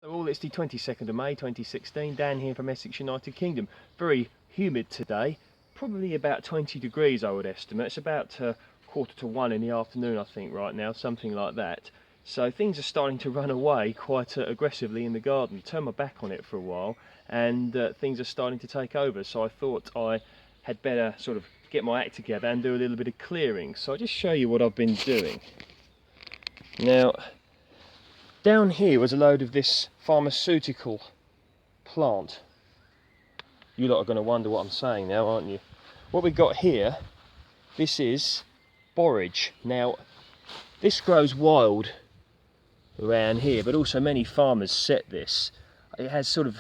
All it's the 22nd of May 2016, Dan here from Essex, United Kingdom. Very humid today, probably about 20 degrees I would estimate. It's about 1:45 in the afternoon I think right now, something like that. So things are starting to run away quite aggressively in the garden. Turn my back on it for a while and things are starting to take over. So I thought I had better sort of get my act together and do a little bit of clearing. So I'll just show you what I've been doing. Now, down here was a load of this pharmaceutical plant. You lot are going to wonder what I'm saying now, aren't you? What we got here, this is borage. Now, this grows wild around here, but also many farmers set this. It has sort of,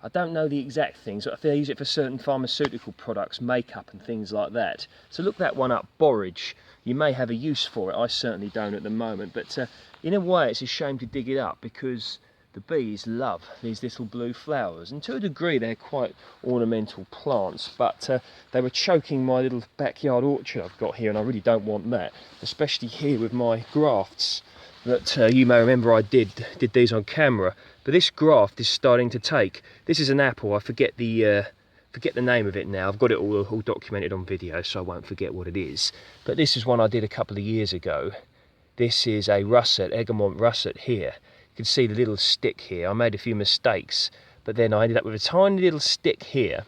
I don't know the exact things, but they use it for certain pharmaceutical products, makeup and things like that. So look that one up, borage. You may have a use for it, I certainly don't at the moment, but in a way it's a shame to dig it up because the bees love these little blue flowers, and to a degree they're quite ornamental plants, but they were choking my little backyard orchard I've got here, and I really don't want that, especially here with my grafts that you may remember I did these on camera. But this graft is starting to take. This is an apple, I forget the name of it now. I've got it all documented on video so I won't forget what it is. But this is one I did a couple of years ago. This is a russet, Egremont russet here. You can see the little stick here. I made a few mistakes, but then I ended up with a tiny little stick here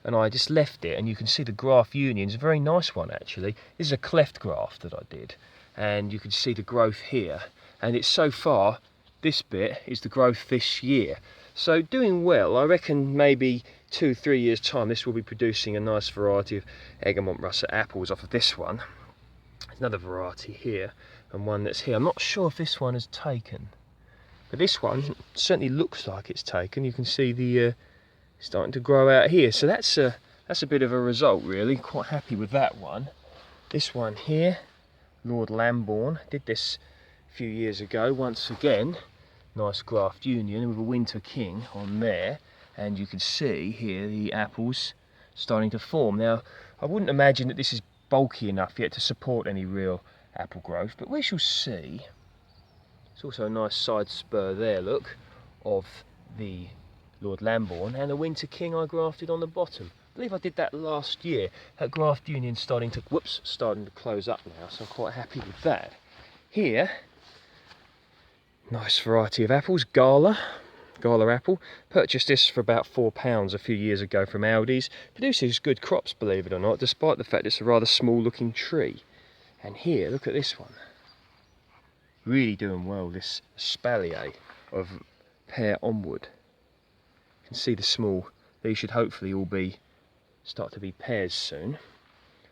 and I just left it, and you can see the graft union. It's a very nice one actually. This is a cleft graft that I did, and you can see the growth here, and it's so far, this bit is the growth this year. So doing well. I reckon maybe 2-3 years time this will be producing a nice variety of Egremont russet apples off of this one. There's another variety here and one that's here. I'm not sure if this one has taken, but this one certainly looks like it's taken. You can see the starting to grow out here, so that's a bit of a result really. Quite happy with that one. This one here, Lord Lambourne, did this a few years ago once again. Nice graft union with a winter king on there, and you can see here the apples starting to form. Now I wouldn't imagine that this is bulky enough yet to support any real apple growth, but we shall see. It's also a nice side spur there, look, of the Lord Lambourne, and a winter king I grafted on the bottom. I believe I did that last year. That graft union starting to close up now, so I'm quite happy with that. Here, nice variety of apples, Gala apple. Purchased this for about £4 a few years ago from Aldi's. Produces good crops, believe it or not, despite the fact it's a rather small looking tree. And here, look at this one. Really doing well, this espalier of pear onward. You can see the small, these should hopefully all start to be pears soon.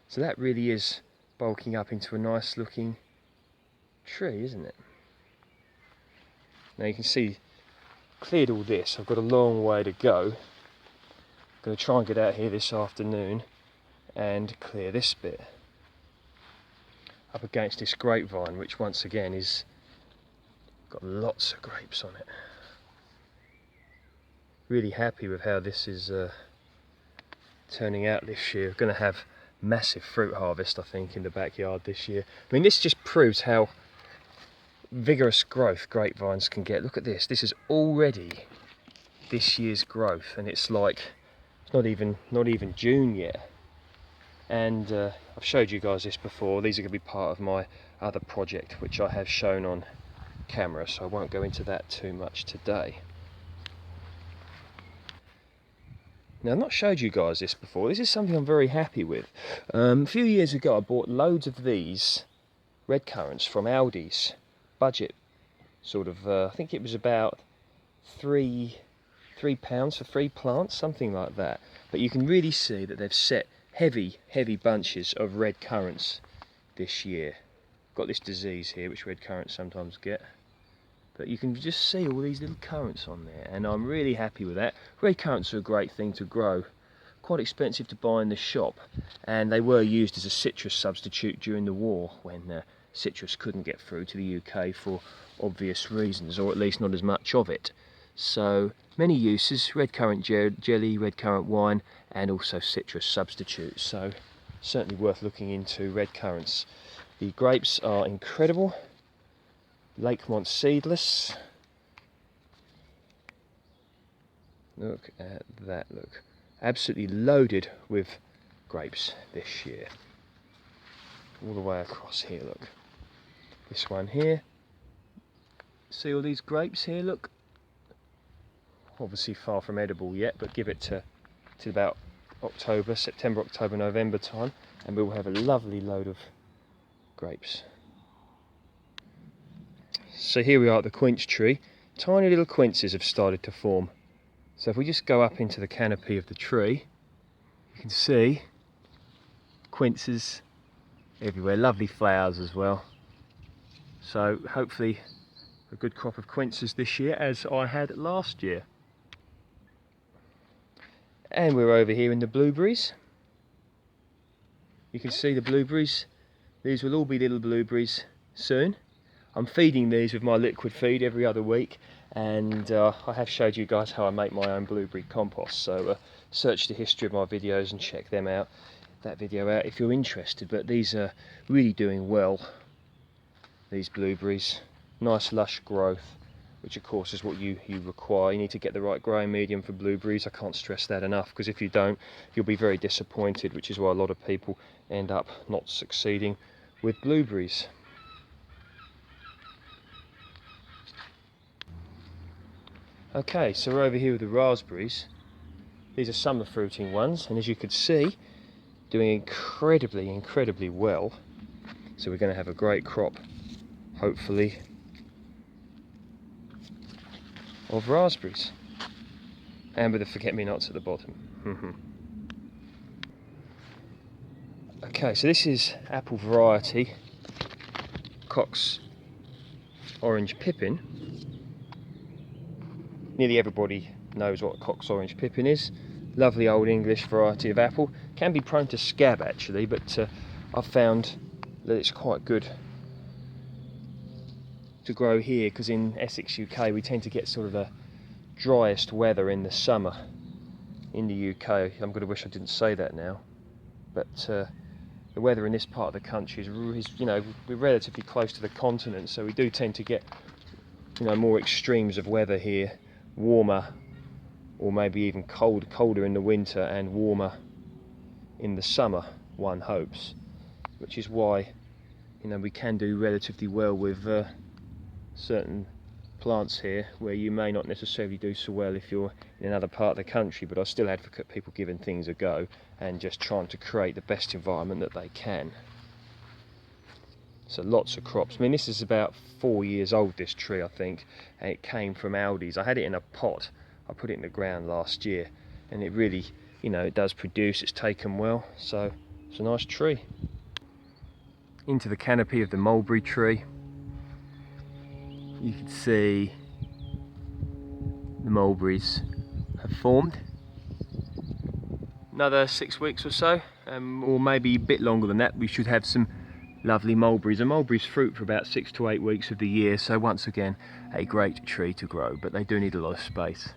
So that really is bulking up into a nice looking tree, isn't it? Now you can see, cleared all this. I've got a long way to go. I'm going to try and get out here this afternoon and clear this bit up against this grapevine, which once again is got lots of grapes on it. Really happy with how this is turning out this year. We're going to have massive fruit harvest I think in the backyard this year. I mean, this just proves how vigorous growth grapevines can get. Look at this. This is already this year's growth, and it's like it's not even June yet. And I've showed you guys this before. These are going to be part of my other project which I have shown on camera, so I won't go into that too much today. Now, I've not showed you guys this before. This is something I'm very happy with. A few years ago I bought loads of these red currants from Aldi's budget sort of, I think it was about £3 for 3 plants, something like that. But you can really see that they've set heavy bunches of red currants this year. Got this disease here which red currants sometimes get, but you can just see all these little currants on there, and I'm really happy with that. Red currants are a great thing to grow, quite expensive to buy in the shop, and they were used as a citrus substitute during the war when citrus couldn't get through to the UK for obvious reasons, or at least not as much of it. So many uses: red currant jelly, red currant wine, and also citrus substitutes. So certainly worth looking into red currants. The grapes are incredible. Lakemont seedless. Look at that, look. Absolutely loaded with grapes this year. All the way across here, look. This one here. See all these grapes here, look. Obviously far from edible yet, but give it to about October, September, October, November time, and we'll have a lovely load of grapes. So here we are at the quince tree. Tiny little quinces have started to form. So if we just go up into the canopy of the tree, you can see quinces everywhere, lovely flowers as well. So hopefully a good crop of quinces this year, as I had last year. And we're over here in the blueberries. You can see the blueberries. These will all be little blueberries soon. I'm feeding these with my liquid feed every other week, and I have showed you guys how I make my own blueberry compost, so search the history of my videos and check them out, that video out if you're interested. But these are really doing well, these blueberries. Nice lush growth, which of course is what you require. You need to get the right growing medium for blueberries. I can't stress that enough, because if you don't, you'll be very disappointed, which is why a lot of people end up not succeeding with blueberries. Okay, so we're over here with the raspberries. These are summer fruiting ones, and as you can see, doing incredibly well. So we're going to have a great crop, hopefully, of raspberries, and with the forget-me-nots at the bottom. Okay, so this is apple variety Cox Orange Pippin. Nearly everybody knows what Cox Orange Pippin is. Lovely old English variety of apple. Can be prone to scab actually, but I've found that it's quite good to grow here, because in Essex, UK, we tend to get sort of the driest weather in the summer in the UK. I'm going to wish I didn't say that now, but the weather in this part of the country is, you know, we're relatively close to the continent, so we do tend to get, you know, more extremes of weather here. Warmer, or maybe even colder in the winter and warmer in the summer, one hopes, which is why, you know, we can do relatively well with certain plants here where you may not necessarily do so well if you're in another part of the country. But I still advocate people giving things a go and just trying to create the best environment that they can. So lots of crops. I mean, this is about 4 years old, this tree, I think, and it came from Aldi's. I had it in a pot. I put it in the ground last year, and it really, you know, it does produce. It's taken well, so it's a nice tree. Into the canopy of the mulberry tree. You can see the mulberries have formed. Another 6 weeks or so, or maybe a bit longer than that, we should have some lovely mulberries. And mulberries fruit for about 6 to 8 weeks of the year, so once again a great tree to grow, but they do need a lot of space.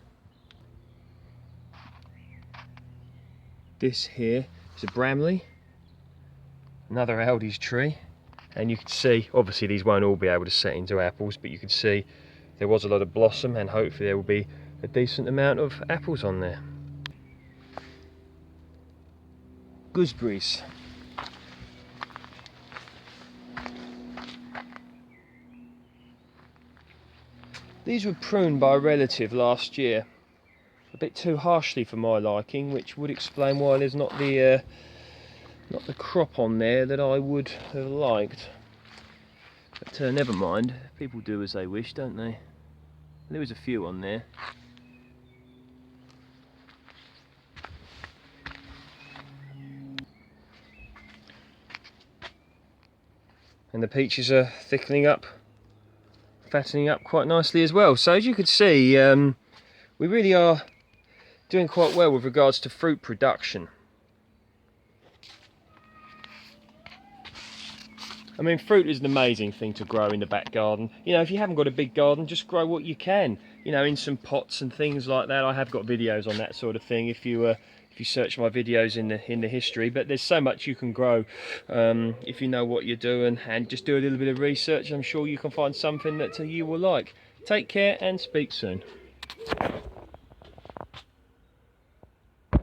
This here is a bramley, another Aldi's tree, and you can see, obviously these won't all be able to set into apples, but you can see there was a lot of blossom, and hopefully there will be a decent amount of apples on there. Gooseberries. These were pruned by a relative last year, a bit too harshly for my liking, which would explain why there's not the crop on there that I would have liked. But never mind, people do as they wish, don't they? There was a few on there. And the peaches are thickening up, fattening up quite nicely as well. So as you can see, we really are doing quite well with regards to fruit production. I mean, fruit is an amazing thing to grow in the back garden. You know, if you haven't got a big garden, just grow what you can. You know, in some pots and things like that. I have got videos on that sort of thing if you search my videos in the history. But there's so much you can grow if you know what you're doing and just do a little bit of research. I'm sure you can find something that you will like. Take care and speak soon.